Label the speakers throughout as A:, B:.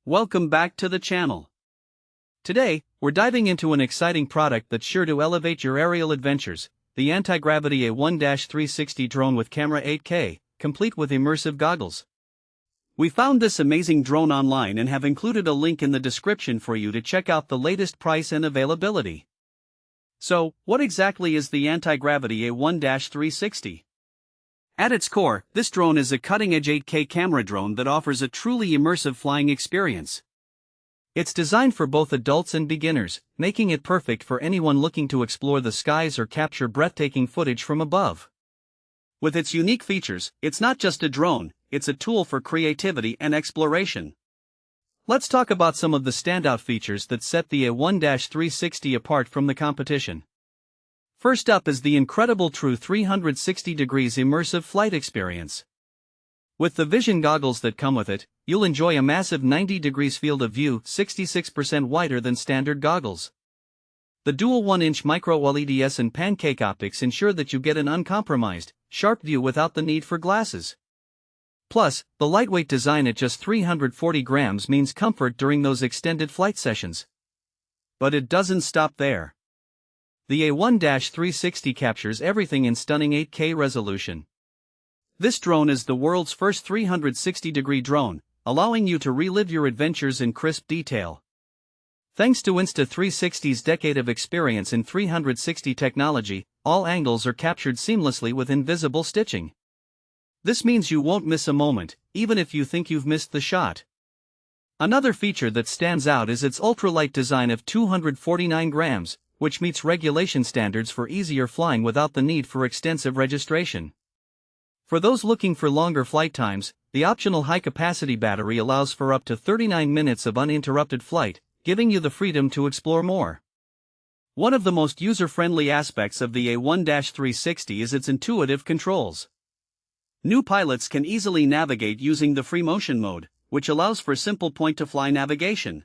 A: Welcome back to the channel. Today, we're diving into an exciting product that's sure to elevate your aerial adventures, the Antigravity A1-360 Drone with camera 8K, complete with immersive goggles. We found this amazing drone online and have included a link in the description for you to check out the latest price and availability. So, what exactly is the Antigravity A1-360? At its core, this drone is a cutting-edge 8K camera drone that offers a truly immersive flying experience. It's designed for both adults and beginners, making it perfect for anyone looking to explore the skies or capture breathtaking footage from above. With its unique features, it's not just a drone, it's a tool for creativity and exploration. Let's talk about some of the standout features that set the A1-360 apart from the competition. First up is the incredible true 360 degrees immersive flight experience. With the vision goggles that come with it, you'll enjoy a massive 90 degrees field of view, 66% wider than standard goggles. The dual 1-inch micro LEDs and pancake optics ensure that you get an uncompromised, sharp view without the need for glasses. Plus, the lightweight design at just 340 grams means comfort during those extended flight sessions. But it doesn't stop there. The A1-360 captures everything in stunning 8K resolution. This drone is the world's first 360-degree drone, allowing you to relive your adventures in crisp detail. Thanks to Insta360's decade of experience in 360 technology, all angles are captured seamlessly with invisible stitching. This means you won't miss a moment, even if you think you've missed the shot. Another feature that stands out is its ultralight design of 249 grams, which meets regulation standards for easier flying without the need for extensive registration. For those looking for longer flight times, the optional high-capacity battery allows for up to 39 minutes of uninterrupted flight, giving you the freedom to explore more. One of the most user-friendly aspects of the A1-360 is its intuitive controls. New pilots can easily navigate using the free motion mode, which allows for simple point-to-fly navigation.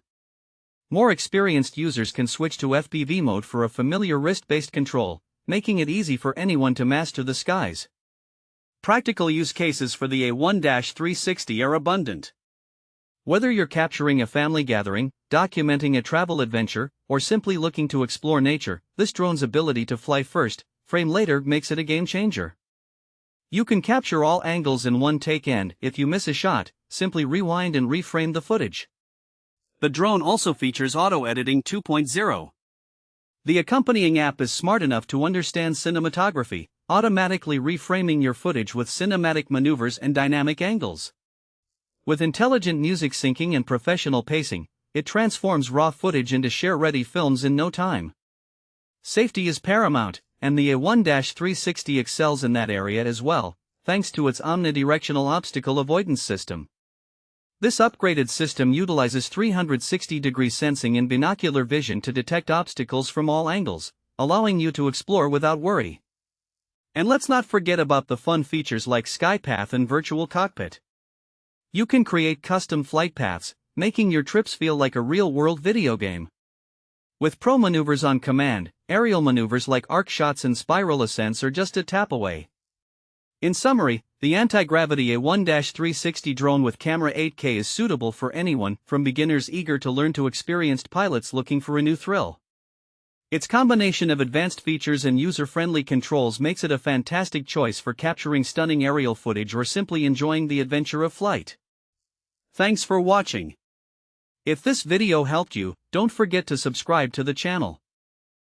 A: More experienced users can switch to FPV mode for a familiar wrist-based control, making it easy for anyone to master the skies. Practical use cases for the A1-360 are abundant. Whether you're capturing a family gathering, documenting a travel adventure, or simply looking to explore nature, this drone's ability to fly first, frame later makes it a game-changer. You can capture all angles in one take and, if you miss a shot, simply rewind and reframe the footage. The drone also features Auto Editing 2.0. The accompanying app is smart enough to understand cinematography, automatically reframing your footage with cinematic maneuvers and dynamic angles. With intelligent music syncing and professional pacing, it transforms raw footage into share-ready films in no time. Safety is paramount, and the A1-360 excels in that area as well, thanks to its omnidirectional obstacle avoidance system. This upgraded system utilizes 360-degree sensing and binocular vision to detect obstacles from all angles, allowing you to explore without worry. And let's not forget about the fun features like SkyPath and Virtual Cockpit. You can create custom flight paths, making your trips feel like a real-world video game. With pro maneuvers on command, aerial maneuvers like arc shots and spiral ascents are just a tap away. In summary, the Antigravity A1-360 drone with camera 8K is suitable for anyone, from beginners eager to learn to experienced pilots looking for a new thrill. Its combination of advanced features and user-friendly controls makes it a fantastic choice for capturing stunning aerial footage or simply enjoying the adventure of flight. Thanks for watching. If this video helped you, don't forget to subscribe to the channel.